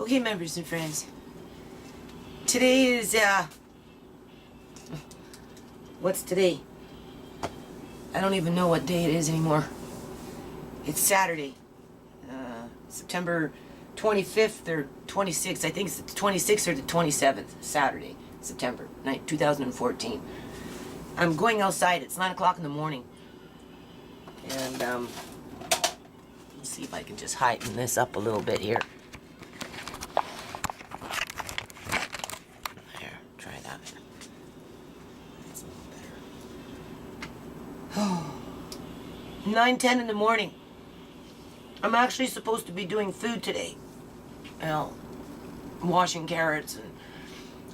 Okay, members and friends. Today is, what's today? I don't even know what day it is anymore. It's Saturday. September 25th or 26th. I think it's the 26th or the 27th. Saturday, September 9th, 2014. I'm going outside. It's 9 o'clock in the morning. And, let's see if I can just heighten this up a little bit here. There, try that. That's a little better. 9:10 in the morning. I'm actually supposed to be doing food today. Well, washing carrots, and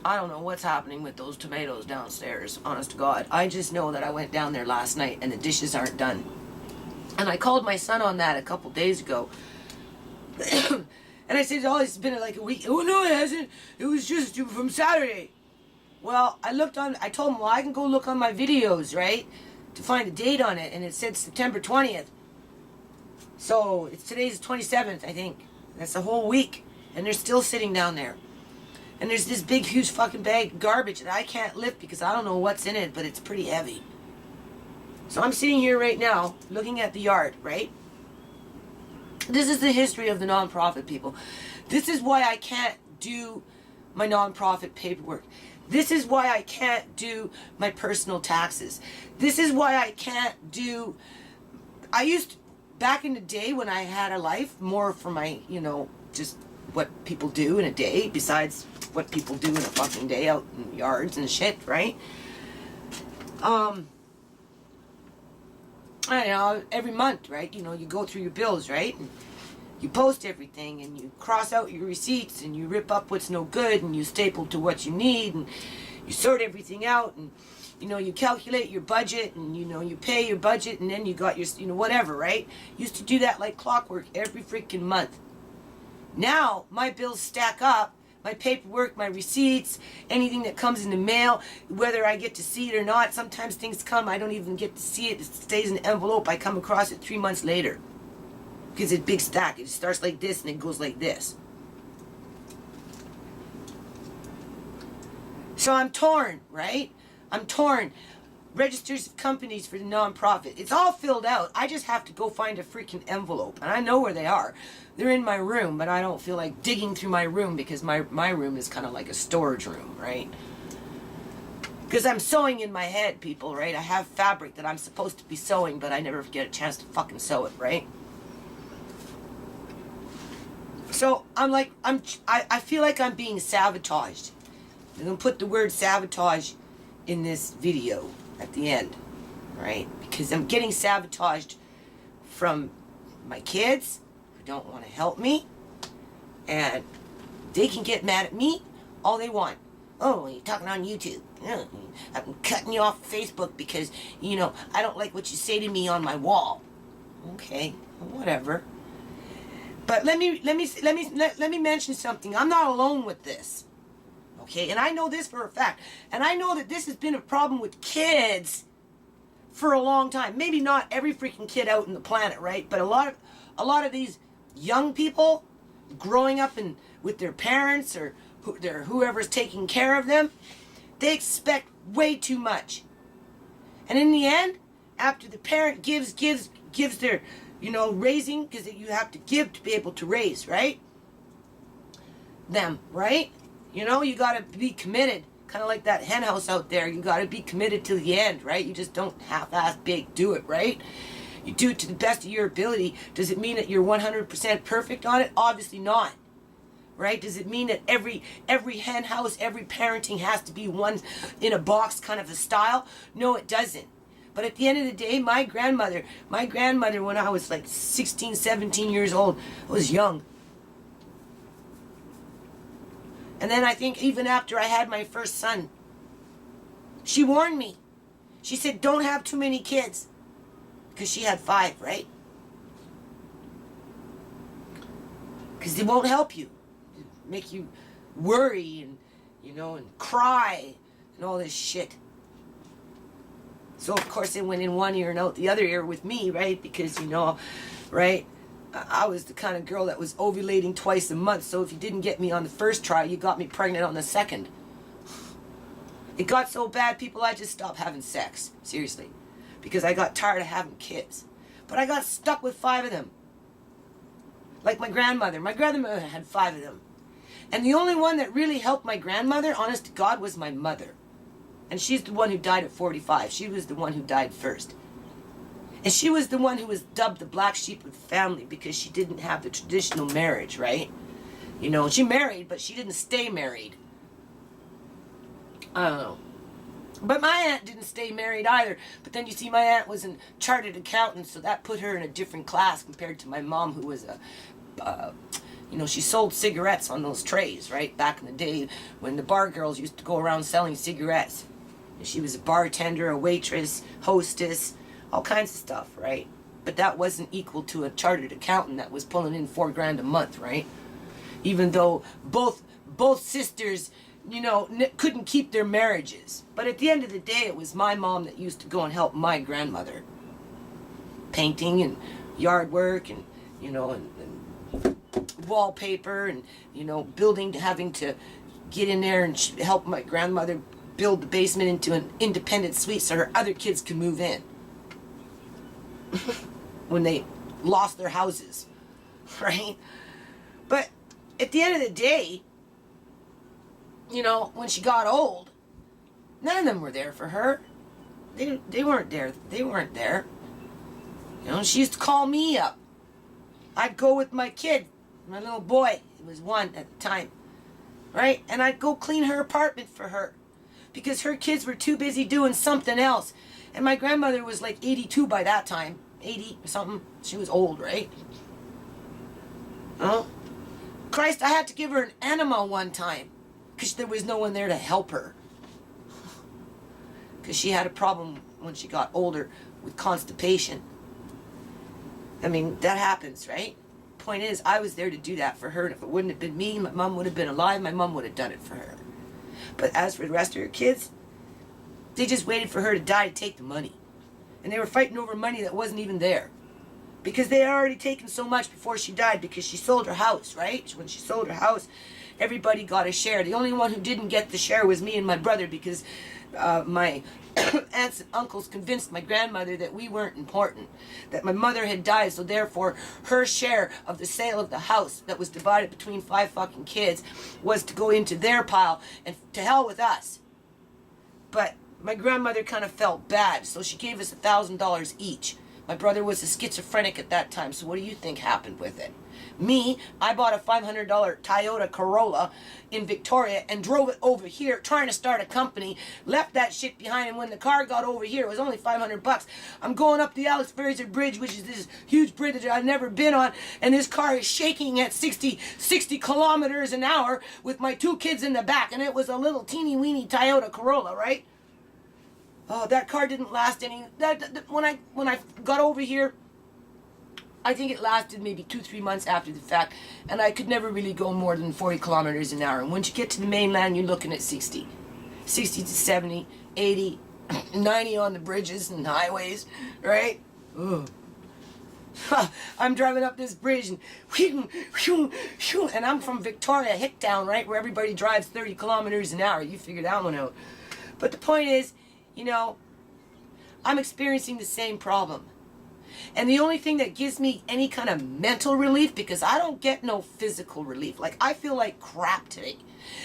I don't know what's happening with those tomatoes downstairs, honest to God. I just know that I went down there last night and the dishes aren't done. And I called my son on that a couple days ago. And I said, oh, it's been like a week. Oh, no, it hasn't. It was just from Saturday. Well, I told him, well, I can go look on my videos, right, to find a date on it. And it said September 20th. So today's the 27th, I think. That's a whole week. And they're still sitting down there. And there's this big, huge fucking bag of garbage that I can't lift because I don't know what's in it, but it's pretty heavy. So I'm sitting here right now, looking at the yard, right? This is the history of the nonprofit, people. This is why I can't do my nonprofit paperwork. This is why I can't do my personal taxes. This is why I can't do... Back in the day when I had a life, more for my, just what people do in a day, besides what people do in a fucking day out in yards and shit, right? I know, every month, right? You go through your bills, right? And you post everything, and you cross out your receipts, and you rip up what's no good, and you staple to what you need, and you sort everything out, and you calculate your budget, and you pay your budget, and then you got your, whatever, right? Used to do that like clockwork every freaking month. Now, my bills stack up, my paperwork, my receipts, anything that comes in the mail, whether I get to see it or not. Sometimes things come, I don't even get to see it. It stays in an envelope. I come across it 3 months later. Because it's a big stack. It starts like this and it goes like this. So I'm torn, right? I'm torn. Registers of companies for the nonprofit. It's all filled out. I just have to go find a freaking envelope. And I know where they are. They're in my room, but I don't feel like digging through my room because my room is kind of like a storage room, right? Because I'm sewing in my head, people, right? I have fabric that I'm supposed to be sewing, but I never get a chance to fucking sew it, right? So I feel like I'm being sabotaged. I'm going to put the word sabotage in this video at the end, right? Because I'm getting sabotaged from my kids who don't want to help me, and they can get mad at me all they want. Oh, you're talking on YouTube. I'm cutting you off Facebook because, I don't like what you say to me on my wall. Okay, whatever. But let me mention something. I'm not alone with this. Okay, and I know this for a fact. And I know that this has been a problem with kids for a long time. Maybe not every freaking kid out in the planet, right? But a lot of these young people growing up with their parents or whoever's taking care of them, they expect way too much. And in the end, after the parent gives their, raising, because you have to give to be able to raise, right? Them, right? You got to be committed. Kind of like that hen house out there. You got to be committed to the end, right? You just don't half-ass do it, right? You do it to the best of your ability. Does it mean that you're 100% perfect on it? Obviously not. Right? Does it mean that every hen house, every parenting has to be one in a box kind of a style? No, it doesn't. But at the end of the day, my grandmother when I was like 16, 17 years old, I was young. And then I think even after I had my first son, she warned me. She said, don't have too many kids. Because she had 5, right? Because they won't help you. They make you worry and, and cry and all this shit. So, of course, it went in one ear and out the other ear with me, right? Because, right? I was the kind of girl that was ovulating twice a month, so if you didn't get me on the first try, you got me pregnant on the second. It got so bad, people, I just stopped having sex. Seriously. Because I got tired of having kids. But I got stuck with 5 of them. Like my grandmother. My grandmother had 5 of them. And the only one that really helped my grandmother, honest to God, was my mother. And she's the one who died at 45. She was the one who died first. And she was the one who was dubbed the black sheep of the family because she didn't have the traditional marriage, right? You know, she married, but she didn't stay married. I don't know. But my aunt didn't stay married either. But then you see, my aunt was a chartered accountant, so that put her in a different class compared to my mom, who was you know, she sold cigarettes on those trays, right? Back in the day when the bar girls used to go around selling cigarettes. She was a bartender, a waitress, hostess, all kinds of stuff, right? But that wasn't equal to a chartered accountant that was pulling in $4,000 a month, right? Even though both sisters, you know, couldn't keep their marriages. But at the end of the day, it was my mom that used to go and help my grandmother. Painting and yard work and, you know, and wallpaper and, you know, building, having to get in there and help my grandmother build the basement into an independent suite so her other kids could move in. When they lost their houses, right? But at the end of the day, you know, when she got old, none of them were there for her. They weren't there. They weren't there. You know, she used to call me up. I'd go with my kid, my little boy. It was 1 at the time, right? And I'd go clean her apartment for her because her kids were too busy doing something else. And my grandmother was like 82 by that time. 80 or something. She was old, right? Oh, Christ, I had to give her an enema one time because there was no one there to help her. Because she had a problem when she got older with constipation. I mean, that happens, right? Point is, I was there to do that for her. And if it wouldn't have been me, my mom would have been alive. My mom would have done it for her. But as for the rest of her kids, they just waited for her to die to take the money. And they were fighting over money that wasn't even there. Because they had already taken so much before she died because she sold her house, right? When she sold her house, everybody got a share. The only one who didn't get the share was me and my brother because my aunts and uncles convinced my grandmother that we weren't important. That my mother had died, so therefore her share of the sale of the house that was divided between 5 fucking kids was to go into their pile and to hell with us. But my grandmother kind of felt bad, so she gave us $1,000 each. My brother was a schizophrenic at that time, so what do you think happened with it? Me, I bought a $500 Toyota Corolla in Victoria and drove it over here trying to start a company, left that shit behind, and when the car got over here, it was only $500. I'm going up the Alex Fraser Bridge, which is this huge bridge that I've never been on, and this car is shaking at 60 kilometers an hour with my 2 kids in the back, and it was a little teeny weeny Toyota Corolla, right? Oh, that car didn't last any. When I got over here, I think it lasted maybe 2-3 months after the fact, and I could never really go more than 40 kilometers an hour. And once you get to the mainland, you're looking at 60 to 70, 80, 90 on the bridges and highways, right? Ugh. I'm driving up this bridge and I'm from Victoria, Hicktown, right, where everybody drives 30 kilometers an hour. You figure that one out. But the point is, you know, I'm experiencing the same problem. And the only thing that gives me any kind of mental relief, because I don't get no physical relief. Like, I feel like crap today.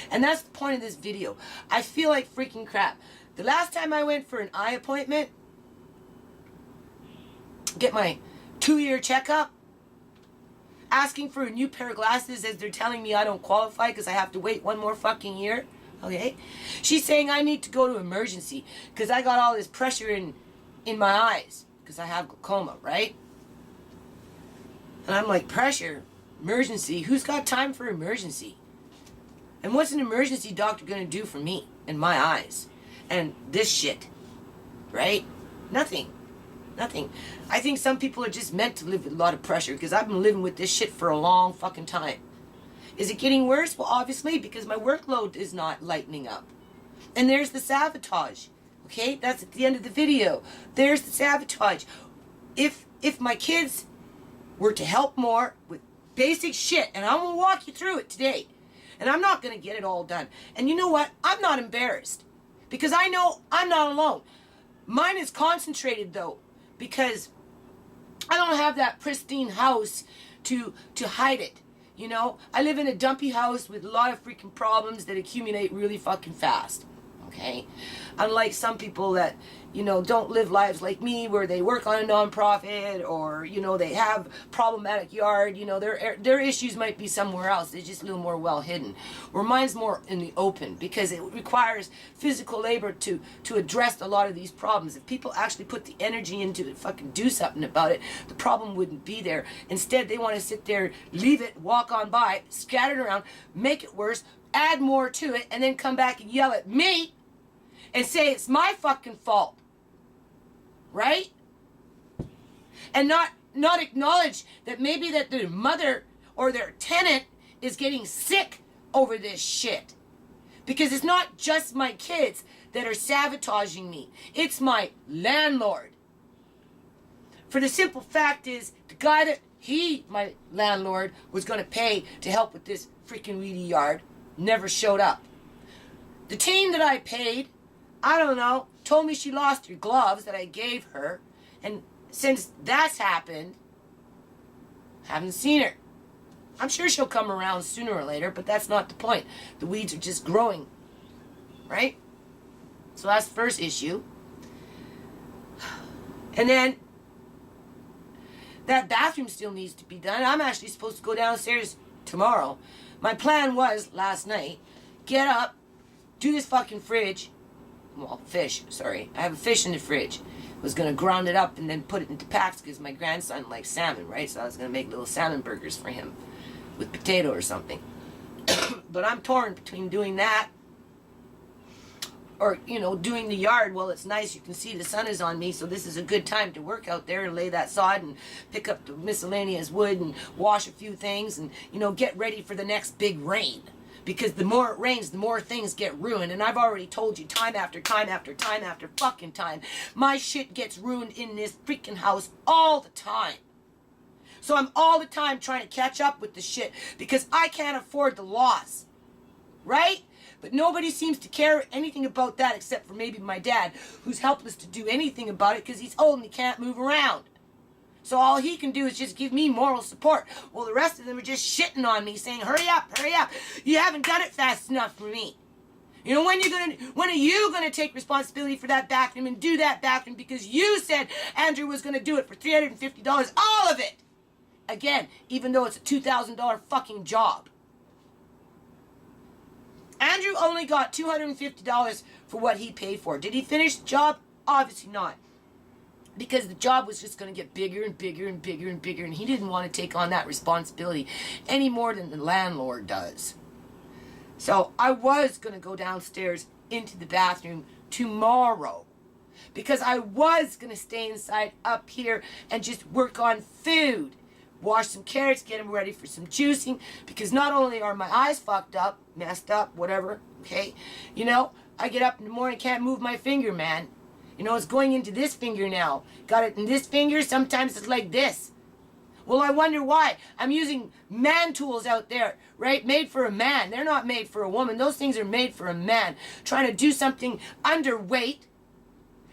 And that's the point of this video. I feel like freaking crap. The last time I went for an eye appointment, get my 2-year checkup, asking for a new pair of glasses as they're telling me I don't qualify because I have to wait 1 more fucking year. Okay? She's saying I need to go to emergency because I got all this pressure in my eyes because I have glaucoma, right? And I'm like, pressure? Emergency? Who's got time for emergency? And what's an emergency doctor going to do for me and my eyes? And this shit, right? Nothing. Nothing. I think some people are just meant to live with a lot of pressure because I've been living with this shit for a long fucking time. Is it getting worse? Well, obviously, because my workload is not lightening up. And there's the sabotage. Okay? That's at the end of the video. There's the sabotage. If my kids were to help more with basic shit, and I'm gonna walk you through it today, and I'm not gonna get it all done. And you know what? I'm not embarrassed, because I know I'm not alone. Mine is concentrated though, because I don't have that pristine house to hide it. You know, I live in a dumpy house with a lot of freaking problems that accumulate really fucking fast. Okay? Unlike some people that, you know, don't live lives like me where they work on a nonprofit, or, you know, they have problematic yard, you know, their issues might be somewhere else. They're just a little more well hidden. Where mine's more in the open, because it requires physical labor to address a lot of these problems. If people actually put the energy into it, fucking do something about it, the problem wouldn't be there. Instead, they want to sit there, leave it, walk on by, scatter it around, make it worse, add more to it, and then come back and yell at me and say it's my fucking fault. Right? And not acknowledge that maybe that their mother or their tenant is getting sick over this shit. Because it's not just my kids that are sabotaging me. It's my landlord. For the simple fact is, the guy that my landlord, was going to pay to help with this freaking weedy yard never showed up. The team that I paid, I don't know, told me she lost her gloves that I gave her. And since that's happened, haven't seen her. I'm sure she'll come around sooner or later, but that's not the point. The weeds are just growing. Right? So that's the first issue. And then, that bathroom still needs to be done. I'm actually supposed to go downstairs tomorrow. My plan was, last night, get up, do this fucking fridge. Well, fish, sorry. I have a fish in the fridge. Was going to ground it up and then put it into packs because my grandson likes salmon, right? So I was going to make little salmon burgers for him with potato or something. But I'm torn between doing that or, you know, doing the yard. Well, it's nice. You can see the sun is on me, so this is a good time to work out there and lay that sod and pick up the miscellaneous wood and wash a few things and, you know, get ready for the next big rain. Because the more it rains, the more things get ruined. And I've already told you time after time after time after fucking time, my shit gets ruined in this freaking house all the time. So I'm all the time trying to catch up with the shit because I can't afford the loss. Right? But nobody seems to care anything about that except for maybe my dad, who's helpless to do anything about it because he's old and he can't move around. So all he can do is just give me moral support. Well, the rest of them are just shitting on me, saying, hurry up, you haven't done it fast enough for me. You know, when are you gonna take responsibility for that bathroom and do that bathroom because you said Andrew was gonna do it for $350, all of it. Again, even though it's a $2,000 fucking job. Andrew only got $250 for what he paid for. Did he finish the job? Obviously not. Because the job was just going to get bigger and bigger and bigger and bigger, and he didn't want to take on that responsibility any more than the landlord does. So I was going to go downstairs into the bathroom tomorrow because I was going to stay inside up here and just work on food. Wash some carrots, get them ready for some juicing, because not only are my eyes fucked up, messed up, whatever, okay, you know, I get up in the morning, can't move my finger, man. You know, it's going into this finger now. Got it in this finger, sometimes it's like this. Well, I wonder why. I'm using man tools out there, right? Made for a man. They're not made for a woman. Those things are made for a man. Trying to do something underweight,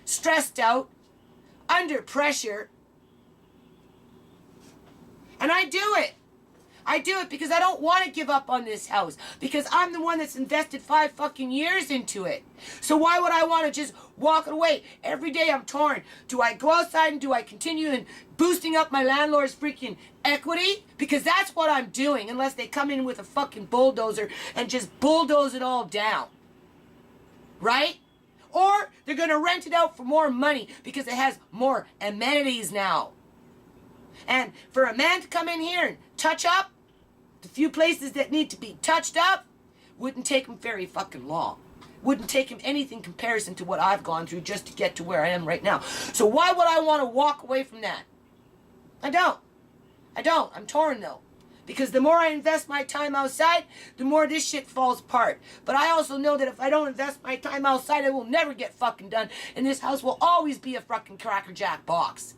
stressed out, under pressure. And I do it. I do it because I don't want to give up on this house. Because I'm the one that's invested 5 fucking years into it. So why would I want to just walk away? Every day I'm torn. Do I go outside and do I continue and boosting up my landlord's freaking equity? Because that's what I'm doing, unless they come in with a fucking bulldozer and just bulldoze it all down. Right? Or they're going to rent it out for more money because it has more amenities now. And for a man to come in here and touch up the few places that need to be touched up, wouldn't take him very fucking long. Wouldn't take him anything comparison to what I've gone through just to get to where I am right now. So why would I want to walk away from that? I don't. I'm torn though. Because the more I invest my time outside, the more this shit falls apart. But I also know that if I don't invest my time outside, it will never get fucking done. And this house will always be a fucking crackerjack box.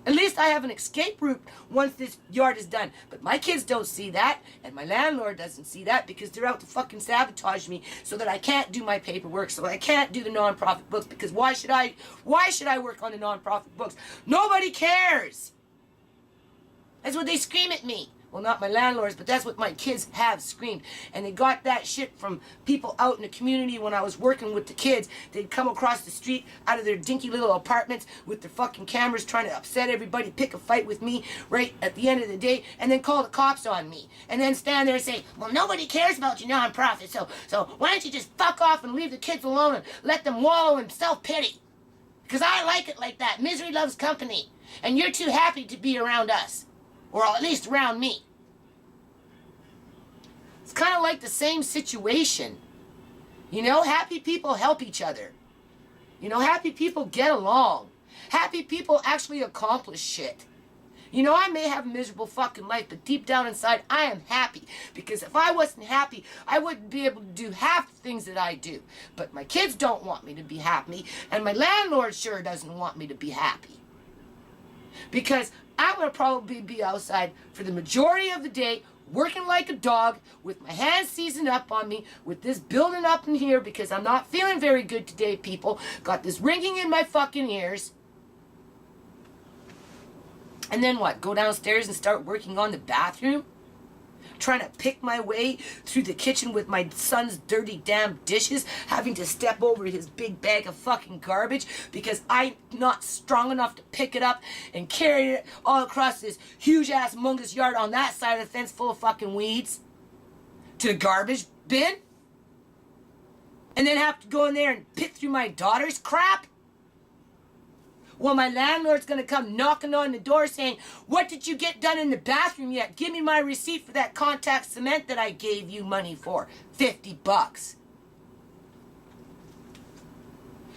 At least I have an escape route once this yard is done. But my kids don't see that, and my landlord doesn't see that, because they're out to fucking sabotage me so that I can't do my paperwork, so that I can't do the non-profit books, because why should I work on the non-profit books? Nobody cares. That's what they scream at me. Well, not my landlords, but that's what my kids have screamed. And they got that shit from people out in the community when I was working with the kids. They'd come across the street out of their dinky little apartments with their fucking cameras trying to upset everybody, pick a fight with me right at the end of the day, and then call the cops on me. And then stand there and say, well, nobody cares about your nonprofit, so why don't you just fuck off and leave the kids alone and let them wallow in self-pity? Because I like it like that. Misery loves company. And you're too happy to be around us. Or at least around me. It's kind of like the same situation. You know, happy people help each other. You know, happy people get along. Happy people actually accomplish shit. You know, I may have a miserable fucking life, but deep down inside, I am happy. Because if I wasn't happy, I wouldn't be able to do half the things that I do. But my kids don't want me to be happy, and my landlord sure doesn't want me to be happy. Because I'm going to probably be outside for the majority of the day, working like a dog, with my hands seasoned up on me, with this building up in here, because I'm not feeling very good today, people. Got this ringing in my fucking ears. And then what? Go downstairs and start working on the bathroom? Trying to pick my way through the kitchen with my son's dirty damn dishes, having to step over his big bag of fucking garbage because I'm not strong enough to pick it up and carry it all across this huge ass mungus yard on that side of the fence full of fucking weeds to the garbage bin, and then have to go in there and pick through my daughter's crap. Well, my landlord's going to come knocking on the door saying, what did you get done in the bathroom yet? Give me my receipt for that contact cement that I gave you money for. $50.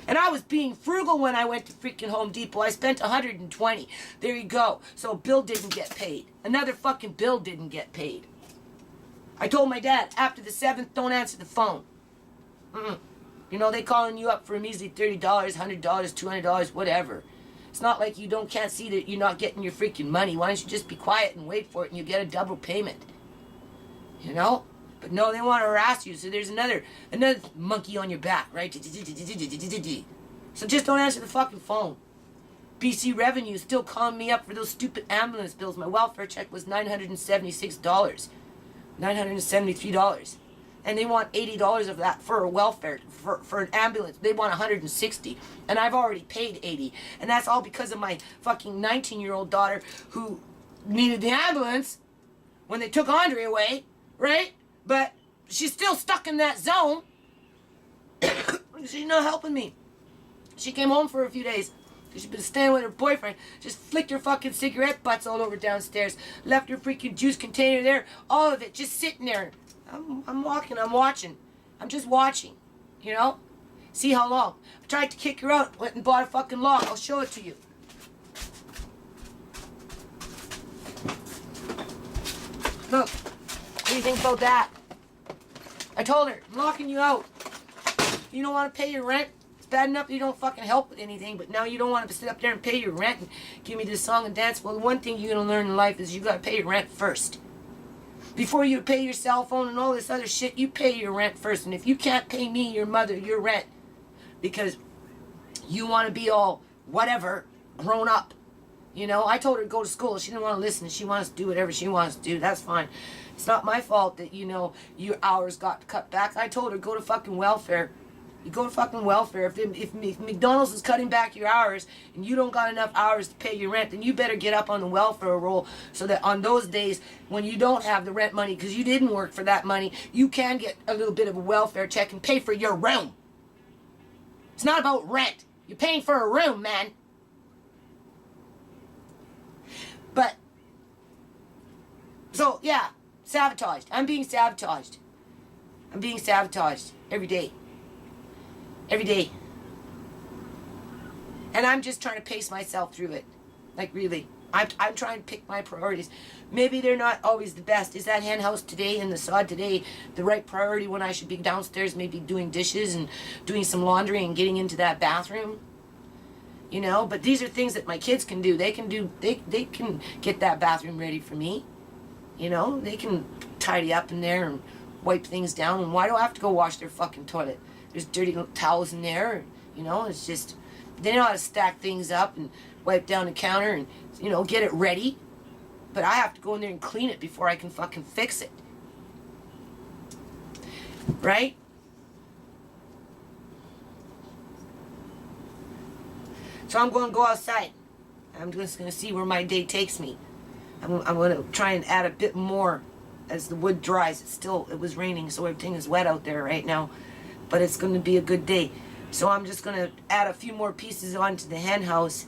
And I was being frugal when I went to freaking Home Depot. I spent $120. There you go. So a bill didn't get paid. Another fucking bill didn't get paid. I told my dad, after the 7th, don't answer the phone. You know, they calling you up for a measly $30, $100, $200, whatever. It's not like you can't see that you're not getting your freaking money. Why don't you just be quiet and wait for it and you get a double payment? You know? But no, they want to harass you, so there's another monkey on your back, right? So just don't answer the fucking phone. BC Revenue is still calling me up for those stupid ambulance bills. My welfare check was $976. $973. And they want $80 of that for a welfare, for an ambulance. They want $160, and I've already paid $80, and that's all because of my fucking 19-year-old daughter who needed the ambulance when they took Andre away, right? But she's still stuck in that zone. She's not helping me. She came home for a few days. She's been staying with her boyfriend. Just flicked her fucking cigarette butts all over downstairs. Left her freaking juice container there. All of it just sitting there. I'm walking, I'm watching. I'm just watching, you know? See how long. I tried to kick her out, went and bought a fucking lock. I'll show it to you. Look, what do you think about that? I told her, I'm locking you out. You don't want to pay your rent? It's bad enough that you don't fucking help with anything, but now you don't want to sit up there and pay your rent and give me this song and dance. Well, the one thing you're going to learn in life is you got to pay your rent first. Before you pay your cell phone and all this other shit, you pay your rent first. And if you can't pay me, your mother, your rent, because you want to be all whatever, grown up. You know, I told her to go to school. She didn't want to listen. She wants to do whatever she wants to do. That's fine. It's not my fault that, you know, your hours got cut back. I told her, go to fucking welfare. You go to fucking welfare. If McDonald's is cutting back your hours and you don't got enough hours to pay your rent, then you better get up on the welfare roll so that on those days when you don't have the rent money because you didn't work for that money, you can get a little bit of a welfare check and pay for your room. It's not about rent. You're paying for a room, man. But, so, yeah, sabotaged. I'm being sabotaged. I'm being sabotaged every day. Every day. And I'm just trying to pace myself through it. Like, really. I'm trying to pick my priorities. Maybe they're not always the best. Is that hen house today and the sod today the right priority when I should be downstairs maybe doing dishes and doing some laundry and getting into that bathroom? you know. But these are things that my kids can do. They can get that bathroom ready for me, you know. They can tidy up in there and wipe things down. And why do I have to go wash their fucking toilet? There's dirty towels in there, you know. It's just, they know how to stack things up and wipe down the counter and, you know, get it ready. But I have to go in there and clean it before I can fucking fix it. Right? So I'm going to go outside. I'm just going to see where my day takes me. I'm going to try and add a bit more as the wood dries. It was raining, so everything is wet out there right now. But it's going to be a good day. So I'm just going to add a few more pieces onto the hen house.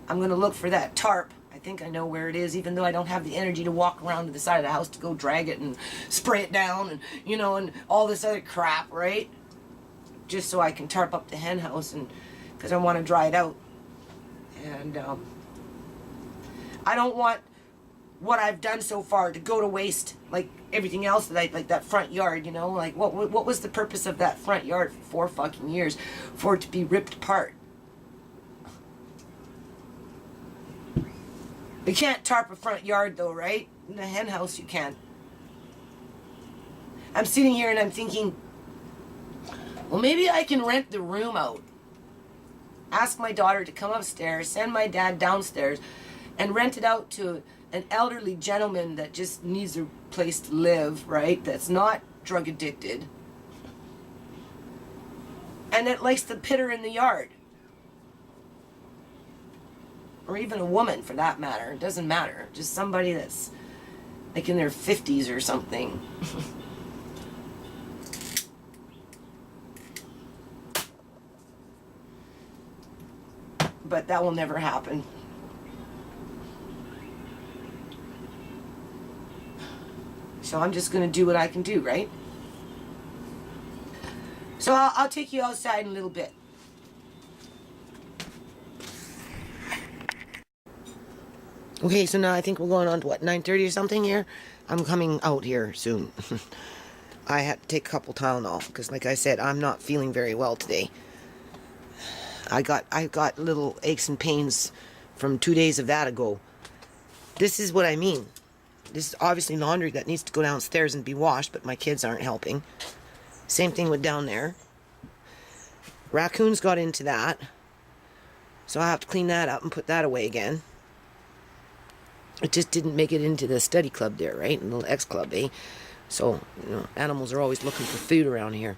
I'm going to look for that tarp. I think I know where it is, even though I don't have the energy to walk around to the side of the house to go drag it and spray it down and, you know, and all this other crap, right? Just so I can tarp up the hen house, and because I want to dry it out. And I don't want what I've done so far to go to waste, like everything else that like that front yard, you know, like what was the purpose of that front yard for 4 fucking years? For it to be ripped apart. You can't tarp a front yard though, right? In the hen house you can. I'm sitting here and I'm thinking, well, maybe I can rent the room out. Ask my daughter to come upstairs, send my dad downstairs, and rent it out to an elderly gentleman that just needs a place to live, right? That's not drug addicted. And that likes to pitter in the yard. Or even a woman, for that matter. It doesn't matter. Just somebody that's like in their 50s or something. But that will never happen. So I'm just going to do what I can do, right? So I'll take you outside in a little bit. Okay, so now I think we're going on to what, 9:30 or something here? I'm coming out here soon. I had to take a couple Tylenol because, like I said, I'm not feeling very well today. I got little aches and pains from 2 days of that ago. This is what I mean. This is obviously laundry that needs to go downstairs and be washed, but my kids aren't helping. Same thing with down there. Raccoons got into that, so I have to clean that up and put that away again. It just didn't make it into the study club there, right? In the little X club, eh? So, you know, animals are always looking for food around here.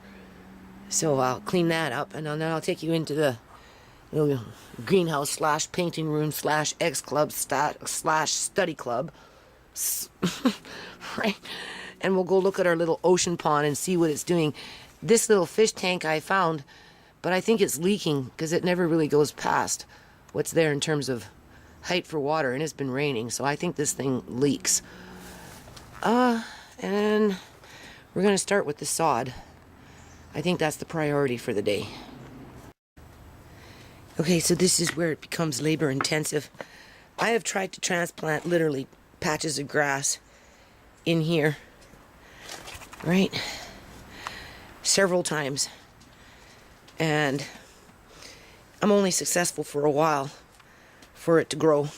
So I'll clean that up, and then I'll take you into the greenhouse slash painting room slash X club slash study club. Right? And we'll go look at our little ocean pond and see what it's doing. This little fish tank I found, but I think it's leaking because it never really goes past what's there in terms of height for water, and it's been raining, so I think this thing leaks. And we're going to start with the sod. I think that's the priority for the day. Okay, so this is where it becomes labor intensive. I have tried to transplant literally patches of grass in here, right? Several times. And I'm only successful for a while for it to grow.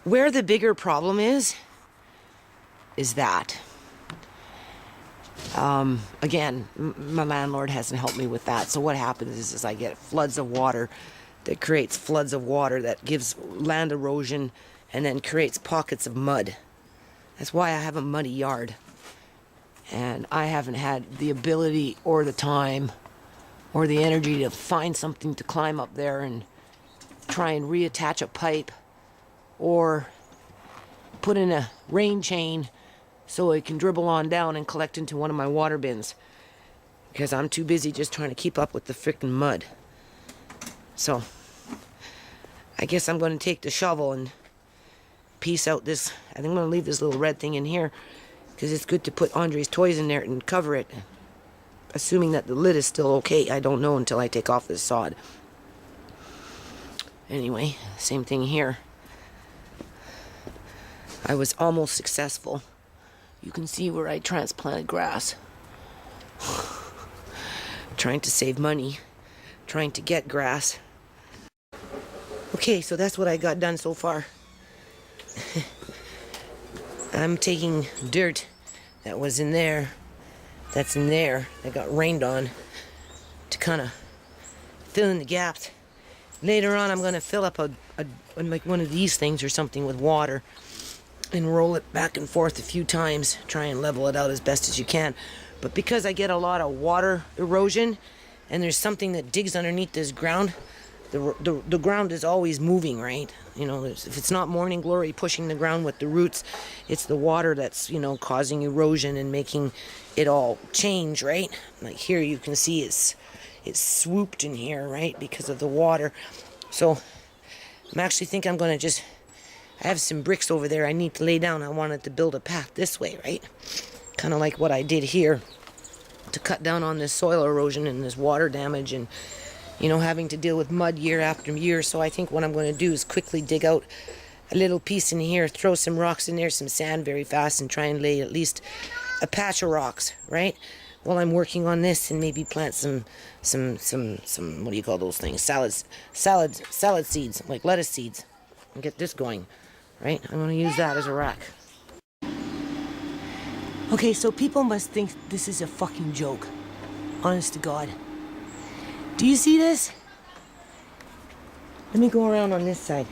Where the bigger problem is that. Again, my landlord hasn't helped me with that. So what happens is I get floods of water that creates floods of water that gives land erosion and then creates pockets of mud. That's why I have a muddy yard. And I haven't had the ability or the time or the energy to find something to climb up there and try and reattach a pipe or put in a rain chain so it can dribble on down and collect into one of my water bins, because I'm too busy just trying to keep up with the frickin' mud. So I guess I'm going to take the shovel and piece out this. I think I'm going to leave this little red thing in here because it's good to put Andre's toys in there and cover it, assuming that the lid is still okay. I don't know until I take off this sod. Anyway, same thing here. I was almost successful. You can see where I transplanted grass. Trying to save money, trying to get grass. Okay, so that's what I got done so far. I'm taking dirt that was in there, that's in there, that got rained on, to kind of fill in the gaps. Later on, I'm going to fill up like one of these things or something with water and roll it back and forth a few times, try and level it out as best as you can. But because I get a lot of water erosion and there's something that digs underneath this ground, the ground is always moving, right? You know, if it's not morning glory pushing the ground with the roots, it's the water that's, you know, causing erosion and making it all change, right? Like here you can see it's swooped in here, right, because of the water. So I'm actually think I'm going to I have some bricks over there I need to lay down. I wanted to build a path this way, right? Kind of like what I did here to cut down on this soil erosion and this water damage and, you know, having to deal with mud year after year. So I think what I'm going to do is quickly dig out a little piece in here, throw some rocks in there, some sand very fast, and try and lay at least a patch of rocks, right? While I'm working on this, and maybe plant some what do you call those things? Salad seeds, like lettuce seeds, and get this going, right? I'm going to use that as a rack. Okay, so people must think this is a fucking joke. Honest to God. Do you see this? Let me go around on this side.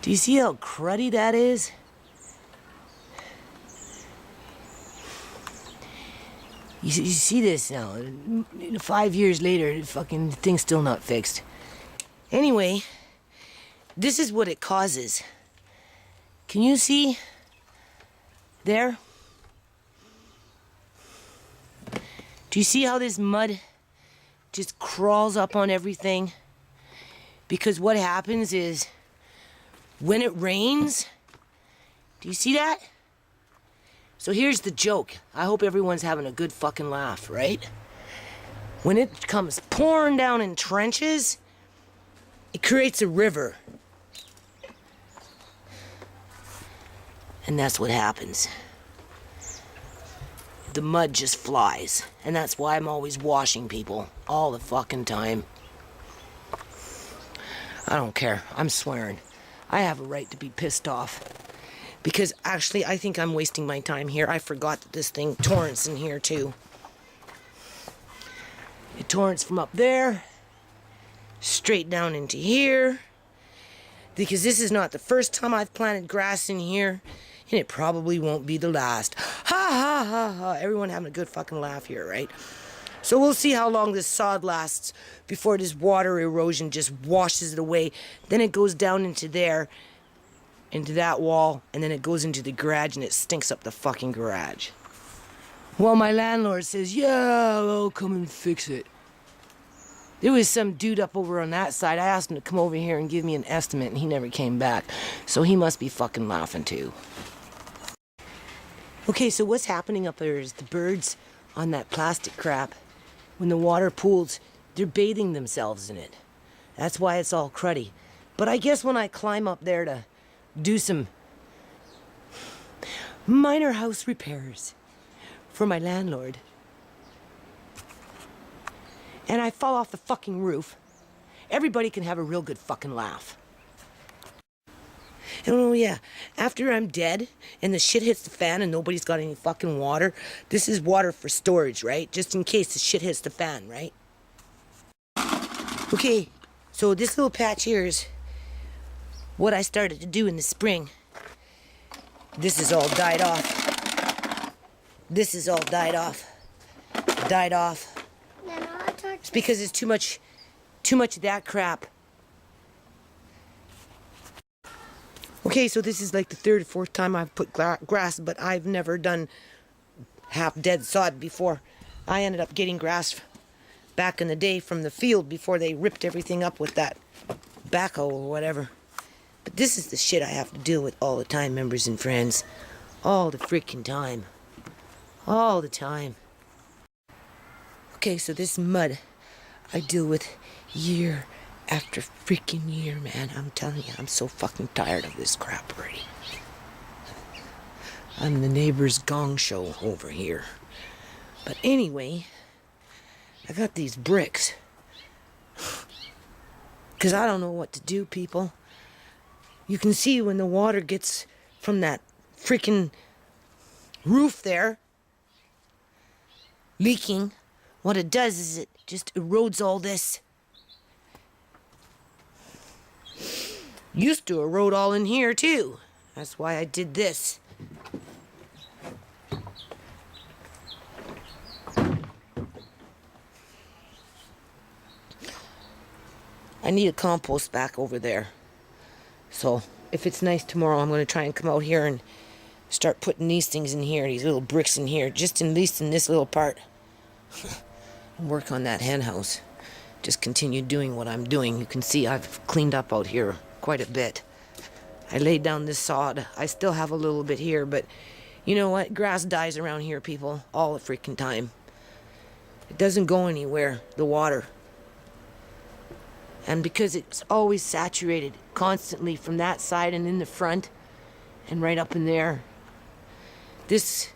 Do you see how cruddy that is? You see this now. 5 years later, the fucking thing's still not fixed. Anyway, this is what it causes. Can you see there? Do you see how this mud just crawls up on everything? Because what happens is, when it rains, do you see that? So here's the joke. I hope everyone's having a good fucking laugh, right? When it comes pouring down in trenches, it creates a river. And that's what happens. The mud just flies. And that's why I'm always washing people all the fucking time. I don't care. I'm swearing. I have a right to be pissed off. Because actually, I think I'm wasting my time here. I forgot that this thing torrents in here too. It torrents from up there, straight down into here. Because this is not the first time I've planted grass in here. And it probably won't be the last. Ha ha ha ha. Everyone having a good fucking laugh here, right? So we'll see how long this sod lasts before this water erosion just washes it away. Then it goes down into there, into that wall, and then it goes into the garage and it stinks up the fucking garage. Well, my landlord says, yeah, I'll come and fix it. There was some dude up over on that side. I asked him to come over here and give me an estimate, and he never came back. So he must be fucking laughing too. Okay, so what's happening up there is the birds on that plastic crap, when the water pools, they're bathing themselves in it. That's why it's all cruddy. But I guess when I climb up there to do some minor house repairs for my landlord, and I fall off the fucking roof, everybody can have a real good fucking laugh. And oh yeah, after I'm dead and the shit hits the fan and nobody's got any fucking water, this is water for storage, right? Just in case the shit hits the fan, right? Okay, so this little patch here is what I started to do in the spring. This is all died off. This is all died off. Died off. It's because it's too much of that crap. Okay, so this is like the third or fourth time I've put grass, but I've never done half-dead sod before. I ended up getting grass back in the day from the field before they ripped everything up with that backhoe or whatever. But this is the shit I have to deal with all the time, members and friends. All the freaking time. All the time. Okay, so this mud I deal with year after freaking year, man. I'm telling you, I'm so fucking tired of this crap already. I'm the neighbor's gong show over here. But anyway, I got these bricks. Because I don't know what to do, people. You can see when the water gets from that freaking roof there leaking, what it does is it just erodes all this. Used to erode all in here too. That's why I did this. I need a compost back over there. So if it's nice tomorrow, I'm going to try and come out here and start putting these things in here, these little bricks in here, just at least in this little part. And work on that hen house. Just continue doing what I'm doing. You can see I've cleaned up out here quite a bit. I laid down this sod. I still have a little bit here, but you know what? Grass dies around here, people, all the freaking time. It doesn't go anywhere, the water. And because it's always saturated constantly from that side and in the front and right up in there, this,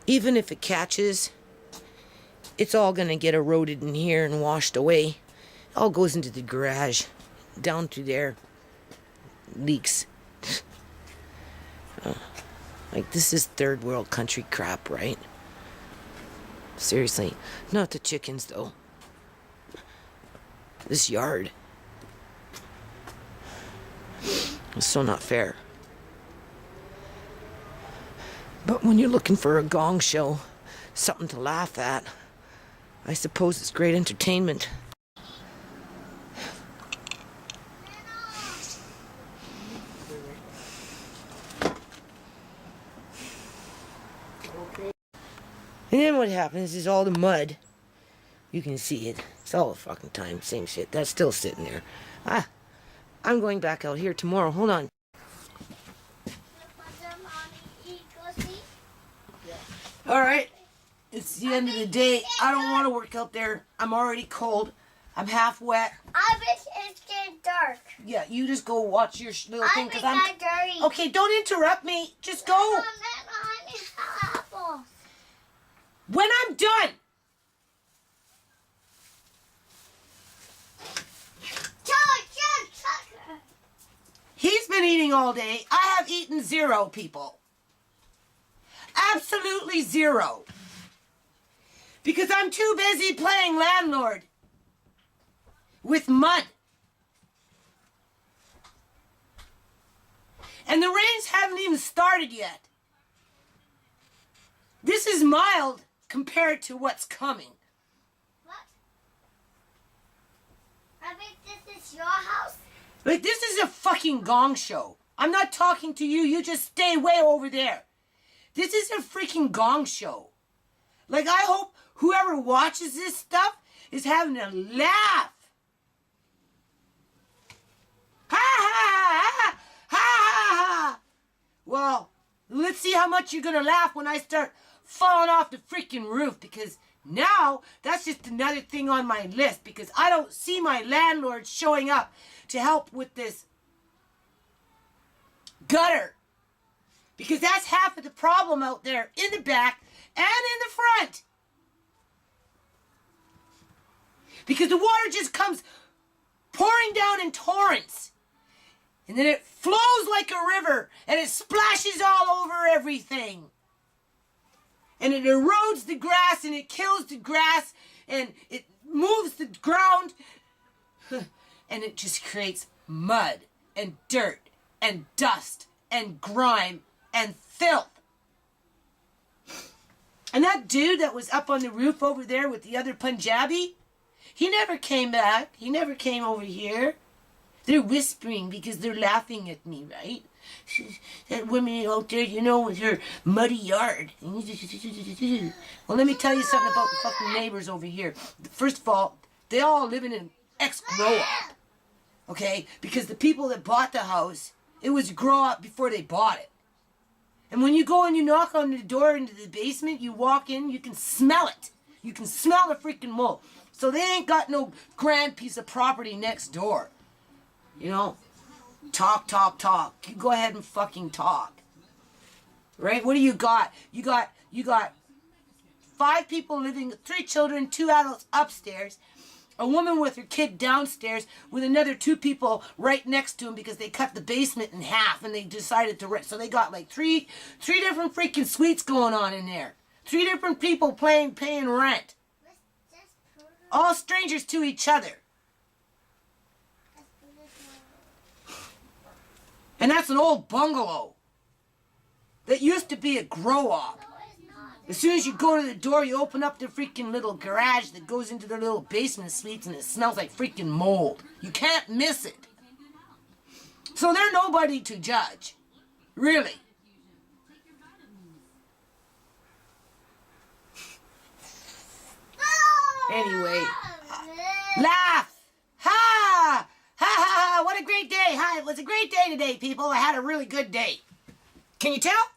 even if it catches, it's all gonna get eroded in here and washed away. It all goes into the garage, down through there, leaks. Like, this is third world country crap, right? Seriously, not the chickens though. This yard. It's so not fair. But when you're looking for a gong show, something to laugh at, I suppose it's great entertainment. And then what happens is all the mud, you can see it. It's all the fucking time, same shit. That's still sitting there. I'm going back out here tomorrow. Hold on. Alright. It's the end of the day. I don't want to work out there. I'm already cold. I'm half wet. I wish it's getting dark. Yeah, you just go watch your little thing. Cause I'm dirty. Okay, don't interrupt me. Just go. When I'm done. He's been eating all day. I have eaten 0, people. Absolutely 0. Because I'm too busy playing landlord with mud. And the rains haven't even started yet. This is mild compared to what's coming. What? I think this is your house? Like, this is a fucking gong show. I'm not talking to you. You just stay way over there. This is a freaking gong show. Like, I hope whoever watches this stuff is having a laugh. Ha ha ha ha ha ha. Well, let's see how much you're gonna laugh when I start falling off the freaking roof, because now that's just another thing on my list, because I don't see my landlord showing up to help with this gutter. Because that's half of the problem out there, in the back and in the front. Because the water just comes pouring down in torrents. And then it flows like a river, and it splashes all over everything. And it erodes the grass, and it kills the grass, and it moves the ground. And it just creates mud and dirt and dust and grime and filth. And that dude that was up on the roof over there with the other Punjabi, he never came back. He never came over here. They're whispering because they're laughing at me, right? That woman out there, you know, with her muddy yard. Well, let me tell you something about the fucking neighbors over here. First of all, they all live in an ex-grow-up. Okay? Because the people that bought the house, it was grow-up before they bought it. And when you go and you knock on the door into the basement, you walk in, you can smell it. You can smell the freaking mold. So they ain't got no grand piece of property next door. You know? Talk, talk, talk. You go ahead and fucking talk. Right? What do you got? You got 5 people living, 3 children, 2 adults upstairs, a woman with her kid downstairs with another 2 people right next to him because they cut the basement in half and they decided to rent. So they got like three different freaking suites going on in there. 3 different people paying rent. All strangers to each other. And that's an old bungalow that used to be a grow-up. As soon as you go to the door, you open up the freaking little garage that goes into the little basement suites and it smells like freaking mold. You can't miss it. So they're nobody to judge. Really. Anyway. Laugh! Ha! Ha ha ha! What a great day! Hi, it was a great day today, people. I had a really good day. Can you tell?